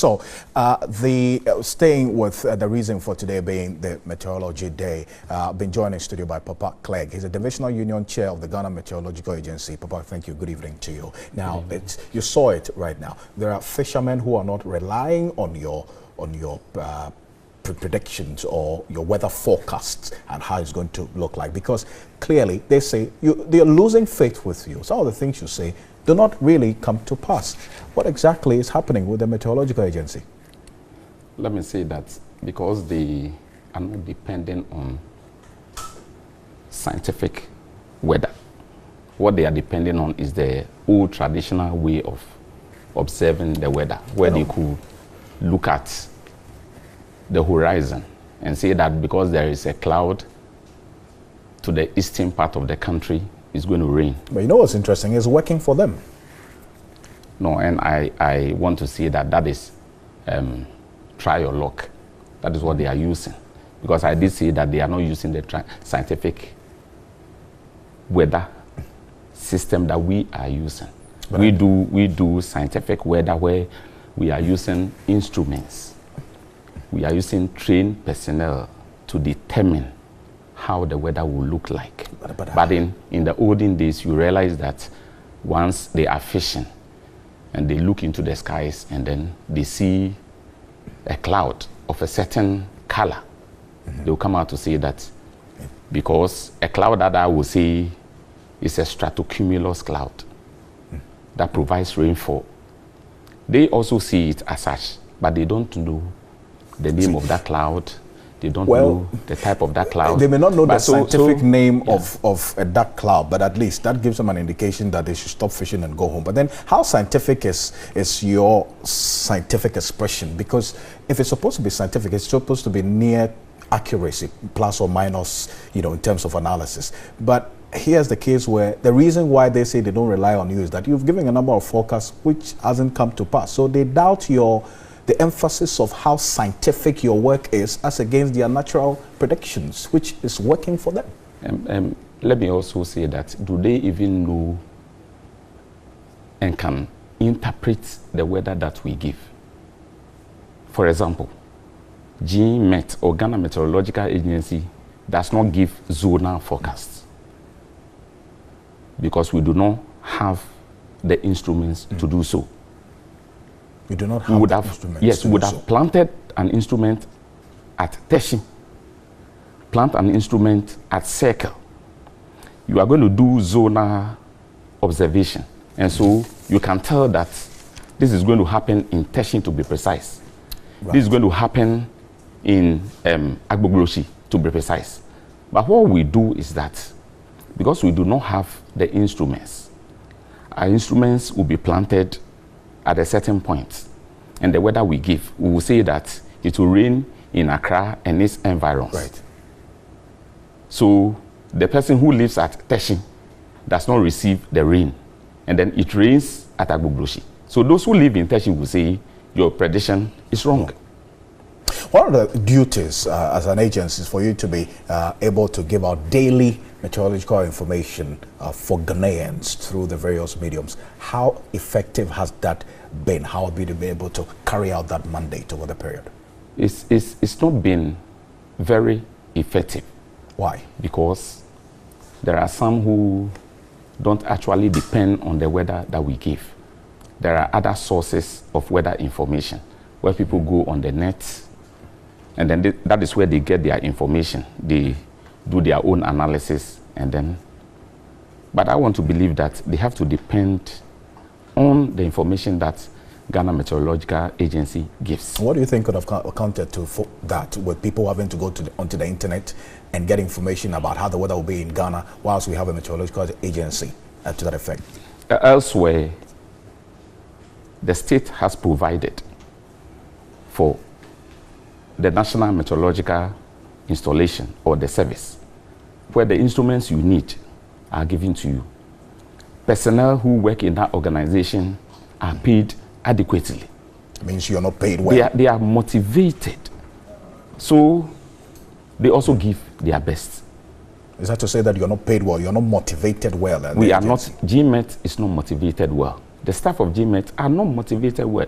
So, staying with the reason for today being the Meteorology Day, I've been joined in studio by Papa Clegg. He's a Divisional Union Chair of the Ghana Meteorological Agency. Papa, thank you. Good evening to you. Now, you saw it right now. There are fishermen who are not relying on your predictions or your weather forecasts and how it's going to look like, because clearly they say they're losing faith with you. Some of the things you say do not really come to pass. What exactly is happening with the Meteorological Agency? Let me say that because they are not dependent on scientific weather. What they are depending on is the old traditional way of observing the weather, where they could look at the horizon and say that because there is a cloud to the eastern part of the country, it's going to rain. But you know what's interesting? It's working for them. No, and I want to say that is try your luck. That is what they are using. Because I did say that they are not using the scientific weather system that we are using. But we do scientific weather where we are using instruments. We are using trained personnel to determine how the weather will look like. But in the olden days, you realize that once they are fishing and they look into the skies and then they see a cloud of a certain color, they will come out to say that because a cloud that I will say is a stratocumulus cloud that provides rainfall. They also see it as such, but they don't know the name of that cloud. They don't know the type of that cloud. They may not know the scientific name of a dark cloud, but at least that gives them an indication that they should stop fishing and go home. But then how scientific is your scientific expression? Because if it's supposed to be scientific, it's supposed to be near accuracy, plus or minus, in terms of analysis. But here's the case where the reason why they say they don't rely on you is that you've given a number of forecasts which hasn't come to pass. So they doubt the emphasis of how scientific your work is as against their natural predictions, which is working for them. Let me also say that, do they even know and can interpret the weather that we give? For example, GMET, or Ghana Meteorological Agency, does not give zonal forecasts because we do not have the instruments to do so. You do not have the instruments. Yes, we would have planted an instrument at Teshi, plant an instrument at Circle. You are going to do zonal observation. And so you can tell that this is going to happen in Teshi, to be precise. Right. This is going to happen in Agbogloshi, to be precise. But what we do is that because we do not have the instruments, our instruments will be planted at a certain point, and the weather we give, we will say that it will rain in Accra and its environs. Right. So the person who lives at Teshi does not receive the rain, and then it rains at Agbogloshi. So those who live in Teshi will say your prediction is wrong. What are the duties as an agency is for you to be able to give out daily meteorological information for Ghanaians through the various mediums? How effective has that been? How have you been able to carry out that mandate over the period? It's not been very effective. Why? Because there are some who don't actually depend on the weather that we give. There are other sources of weather information where people go on the net, and then that is where they get their information. They do their own analysis, and then, but I want to believe that they have to depend on the information that Ghana Meteorological Agency gives. What do you think could have accounted for that, with people having to go onto the internet and get information about how the weather will be in Ghana, whilst we have a meteorological agency to that effect? Elsewhere, the state has provided for the National Meteorological Installation, or the service, where the instruments you need are given to you. Personnel who work in that organization are paid adequately. It means you're not paid well. They are motivated. So they also give their best. Is that to say that you're not paid well, you're not motivated well? We are not, GMET is not motivated well. The staff of GMET are not motivated well.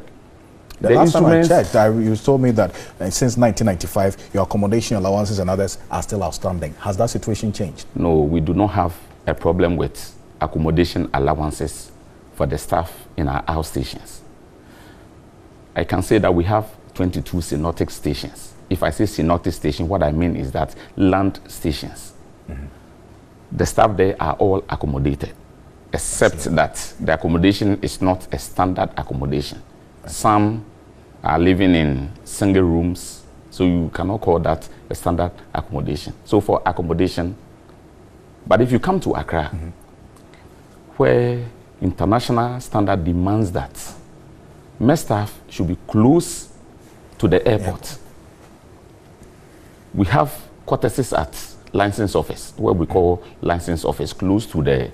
The last time I checked, you told me that since 1995, your accommodation allowances and others are still outstanding. Has that situation changed? No, we do not have a problem with accommodation allowances for the staff in our outstations. I can say that we have 22 synoptic stations. If I say synoptic station, what I mean is that land stations. The staff there are all accommodated, except that the accommodation is not a standard accommodation. Some are living in single rooms, so you cannot call that a standard accommodation. So for accommodation, but if you come to Accra, where international standard demands that my staff should be close to the airport, we have quarters at license office, where we call license office, close to the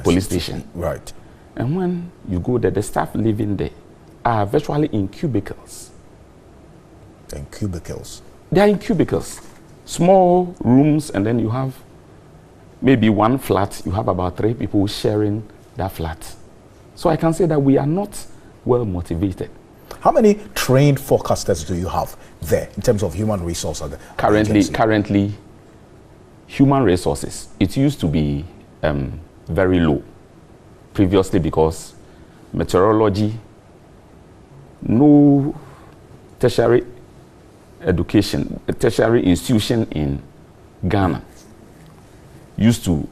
police station. Right. And when you go there, the staff living there are virtually in cubicles. In cubicles? They are in cubicles. Small rooms, and then you have maybe one flat. You have about 3 people sharing that flat. So I can say that we are not well motivated. How many trained forecasters do you have there in terms of human resources? Currently, human resources, it used to be very low previously because meteorology, no tertiary education, a tertiary institution in Ghana used to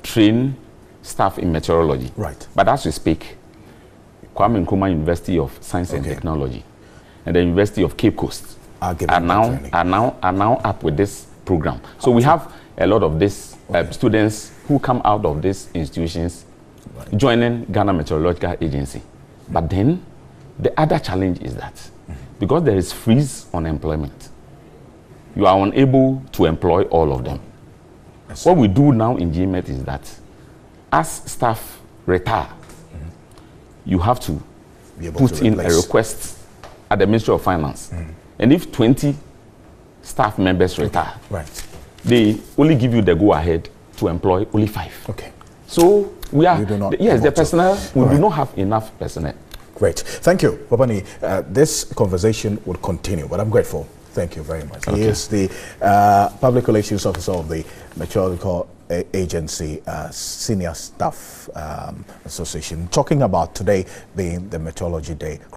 train staff in meteorology. Right. But as we speak, Kwame Nkrumah University of Science and Technology and the University of Cape Coast are now up with this program. So we have a lot of these students who come out of these institutions joining Ghana Meteorological Agency. But then the other challenge is that because there is freeze on employment, you are unable to employ all of them. Yes. What we do now in GMET is that as staff retire, you have to put in a request at the Ministry of Finance. And if 20 staff members retire, they only give you the go-ahead to employ only 5. Okay. So we are, the personnel, we do not have enough personnel. Great. Thank you, Papani. This conversation would continue, but I'm grateful. Thank you very much. Okay. He is the Public Relations Officer of the Meteorological Agency Senior Staff Association, talking about today being the Meteorology Day.